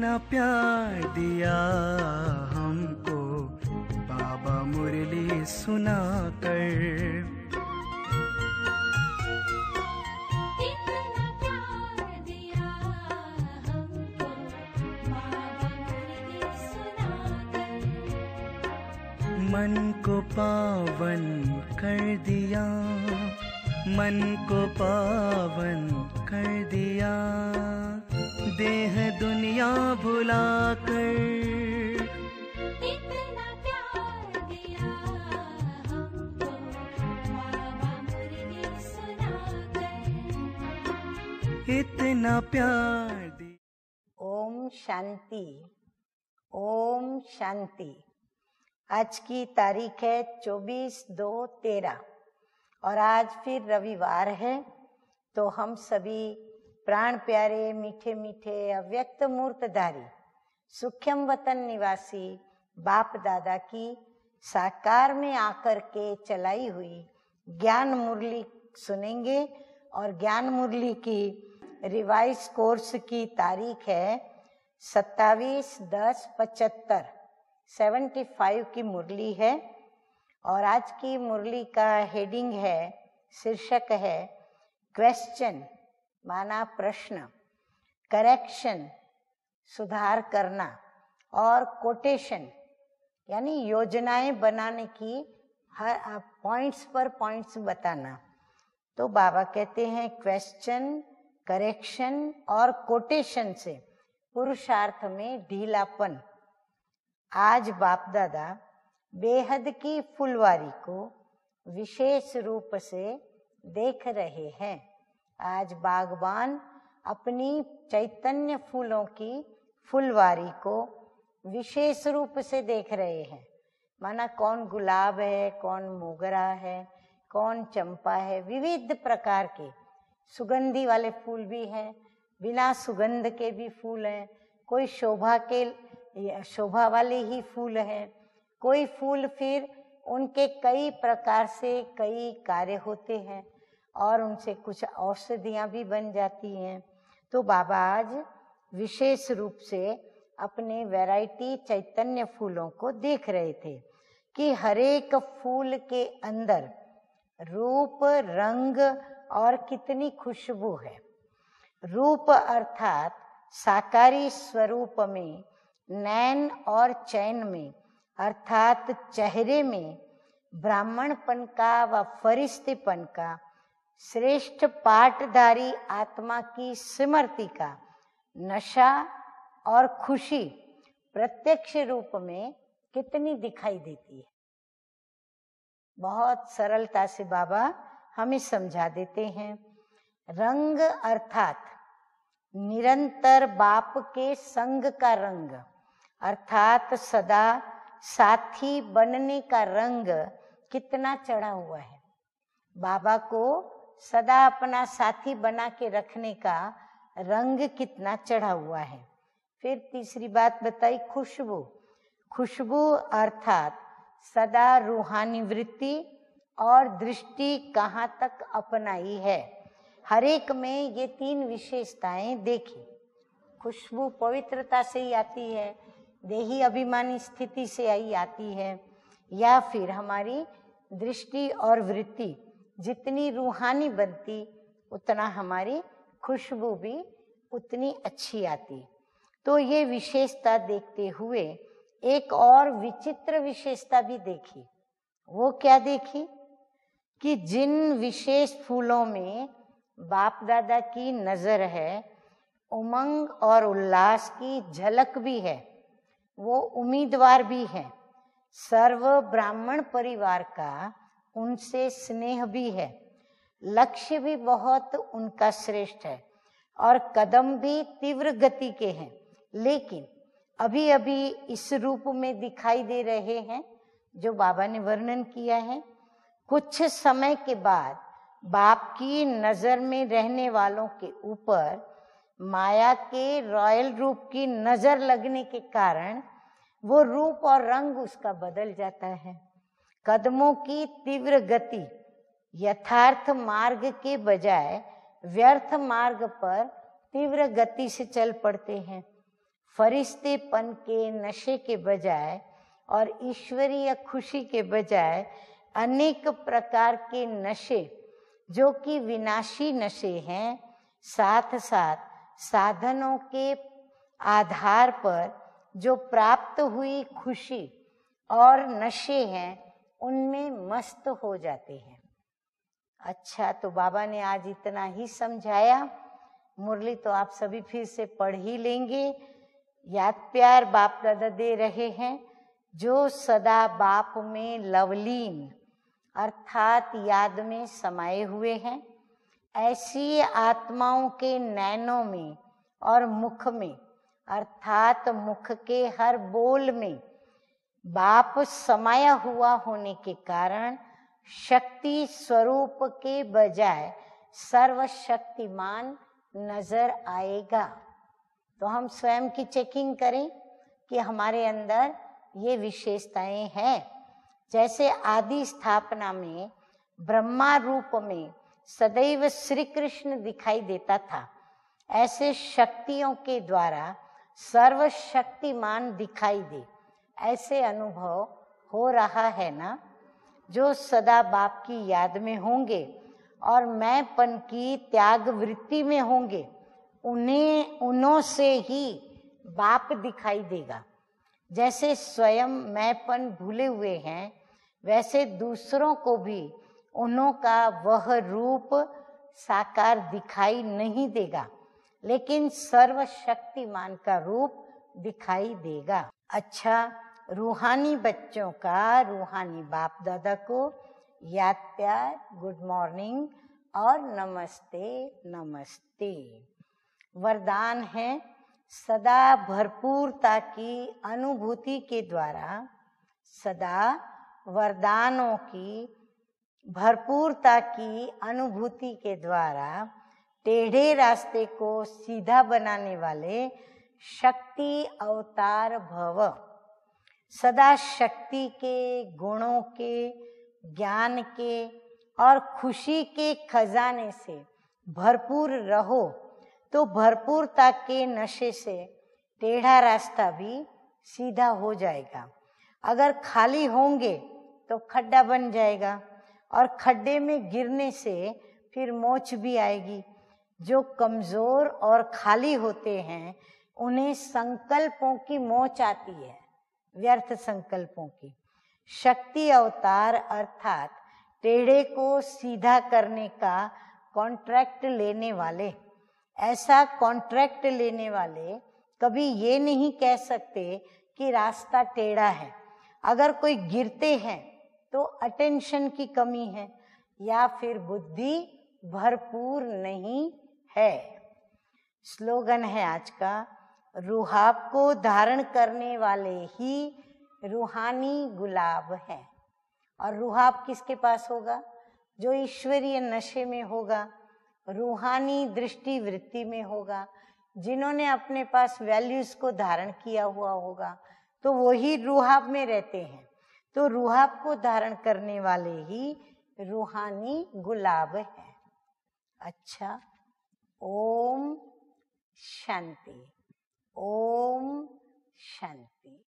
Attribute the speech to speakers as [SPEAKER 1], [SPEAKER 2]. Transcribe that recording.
[SPEAKER 1] इतना प्यार दिया हमको बाबा मुरली सुनाकर। मन को पावन कर दिया, मन को पावन कर दिया, देह दुनिया भुलाकर।
[SPEAKER 2] इतना प्यार दिया हमको बाबा मुरली सुनाकर।
[SPEAKER 1] इतना प्यार दिया।
[SPEAKER 3] ओम शांति, ओम शांति। आज की तारीख है 24/2/13 और आज फिर रविवार है। तो हम सभी प्राण प्यारे मीठे मीठे अव्यक्त मूर्तधारी सूक्ष्म वतन निवासी बाप दादा की साकार में आकर के चलाई हुई ज्ञान मुरली सुनेंगे। और ज्ञान मुरली की रिवाइज कोर्स की तारीख है 27/10/75, 75 की मुरली है। और आज की मुरली का हेडिंग है, शीर्षक है क्वेश्चन माना प्रश्न, करेक्शन सुधार करना, और कोटेशन यानी योजनाएं बनाने की, हर पॉइंट्स पर पॉइंट्स बताना। तो बाबा कहते हैं क्वेश्चन, करेक्शन और कोटेशन से पुरुषार्थ में ढीलापन। आज बाप दादा बेहद की फुलवारी को विशेष रूप से देख रहे हैं। आज बागबान अपनी चैतन्य फूलों की फुलवारी को विशेष रूप से देख रहे हैं। माना कौन गुलाब है, कौन मोगरा है, कौन चंपा है, विविध प्रकार के सुगंधी वाले फूल भी हैं, बिना सुगंध के भी फूल हैं, कोई शोभा वाले ही फूल हैं, कोई फूल फिर उनके कई प्रकार से कई कार्य होते हैं और उनसे कुछ औषधियां भी बन जाती हैं। तो बाबा आज विशेष रूप से अपने वैरायटी चैतन्य फूलों को देख रहे थे कि हर एक फूल के अंदर रूप, रंग और कितनी खुशबू है। रूप अर्थात साकारी स्वरूप में, नैन और चैन में अर्थात चेहरे में ब्राह्मणपन का व फरिश्तेपन का, श्रेष्ठ पाठधारी आत्मा की स्मृति का नशा और खुशी प्रत्यक्ष रूप में कितनी दिखाई देती है। बहुत सरलता से बाबा हमें समझा देते हैं। रंग अर्थात निरंतर बाप के संग का रंग, अर्थात सदा साथी बनने का रंग कितना चढ़ा हुआ है। बाबा को सदा अपना साथी बना के रखने का रंग कितना चढ़ा हुआ है। फिर तीसरी बात बताई खुशबू। खुशबू अर्थात सदा रूहानी वृत्ति और दृष्टि कहाँ तक अपनाई है। हर एक में ये तीन विशेषताएं देखी। खुशबू पवित्रता से ही आती है, देही अभिमानी स्थिति से आई आती है, या फिर हमारी दृष्टि और वृत्ति जितनी रूहानी बनती उतना हमारी खुशबू भी उतनी अच्छी आती। तो ये विशेषता देखते हुए एक और विचित्र विशेषता भी देखी। वो क्या देखी कि जिन विशेष फूलों में बाप दादा की नजर है, उमंग और उल्लास की झलक भी है, वो उम्मीदवार भी है, सर्व ब्राह्मण परिवार का उनसे स्नेह भी है, लक्ष्य भी बहुत उनका श्रेष्ठ है और कदम भी तीव्र गति के हैं, लेकिन अभी अभी इस रूप में दिखाई दे रहे हैं जो बाबा ने वर्णन किया है। कुछ समय के बाद बाप की नजर में रहने वालों के ऊपर माया के रॉयल रूप की नजर लगने के कारण वो रूप और रंग उसका बदल जाता है। कदमों की तीव्र गति यथार्थ मार्ग के बजाय व्यर्थ मार्ग पर तीव्र गति से चल पड़ते हैं। फरिश्तेपन के नशे के बजाय और ईश्वरीय खुशी के बजाय अनेक प्रकार के नशे जो कि विनाशी नशे हैं, साथ साथ साधनों के आधार पर जो प्राप्त हुई खुशी और नशे हैं, उनमें मस्त हो जाते हैं। अच्छा, तो बाबा ने आज इतना ही समझाया। मुरली तो आप सभी फिर से पढ़ ही लेंगे। याद प्यार बाप दादा दे रहे हैं, जो सदा बाप में लवलीन अर्थात याद में समाये हुए हैं, ऐसी आत्माओं के नैनों में और मुख में अर्थात मुख के हर बोल में बाप समाया हुआ होने के कारण शक्ति स्वरूप के बजाय सर्वशक्तिमान नजर आएगा। तो हम स्वयं की चेकिंग करें कि हमारे अंदर ये विशेषताएं हैं। जैसे आदि स्थापना में ब्रह्मा रूप में सदैव श्री कृष्ण दिखाई देता था, ऐसे शक्तियों के द्वारा सर्वशक्तिमान दिखाई दे, ऐसे अनुभव हो रहा है ना। जो सदा बाप की याद में होंगे और मैंपन की त्याग वृत्ति में होंगे, उन्हों से ही बाप दिखाई देगा। जैसे स्वयं मैंपन भूले हुए हैं, वैसे दूसरों को भी उन्हों का वह रूप साकार दिखाई नहीं देगा, लेकिन सर्वशक्तिमान का रूप दिखाई देगा। अच्छा, रूहानी बच्चों का रूहानी बाप दादा को याद प्यार, गुड मॉर्निंग और नमस्ते नमस्ते। वरदान है सदा भरपूरता की अनुभूति के द्वारा, सदा वरदानों की भरपूरता की अनुभूति के द्वारा टेढ़े रास्ते को सीधा बनाने वाले शक्ति अवतार भव। सदा शक्ति के, गुणों के, ज्ञान के और खुशी के खजाने से भरपूर रहो, तो भरपूरता के नशे से टेढ़ा रास्ता भी सीधा हो जाएगा। अगर खाली होंगे तो खड्डा बन जाएगा और खड्डे में गिरने से फिर मोच भी आएगी। जो कमजोर और खाली होते हैं, उन्हें संकल्पों की मोच आती है, व्यर्थ संकल्पों की। शक्ति अवतार अर्थात टेढ़े को सीधा करने का कॉन्ट्रैक्ट लेने वाले। ऐसा कॉन्ट्रैक्ट लेने वाले कभी ये नहीं कह सकते कि रास्ता टेढ़ा है। अगर कोई गिरते हैं तो अटेंशन की कमी है या फिर बुद्धि भरपूर नहीं है। स्लोगन है आज का, रूहाब को धारण करने वाले ही रूहानी गुलाब है। और रूहाब किसके पास होगा? जो ईश्वरीय नशे में होगा, रूहानी दृष्टि वृत्ति में होगा, जिन्होंने अपने पास वैल्यूज को धारण किया हुआ होगा, तो वही रूहाब में रहते हैं। तो रूहाब को धारण करने वाले ही रूहानी गुलाब है। अच्छा, ओम शांति, ओम शांति।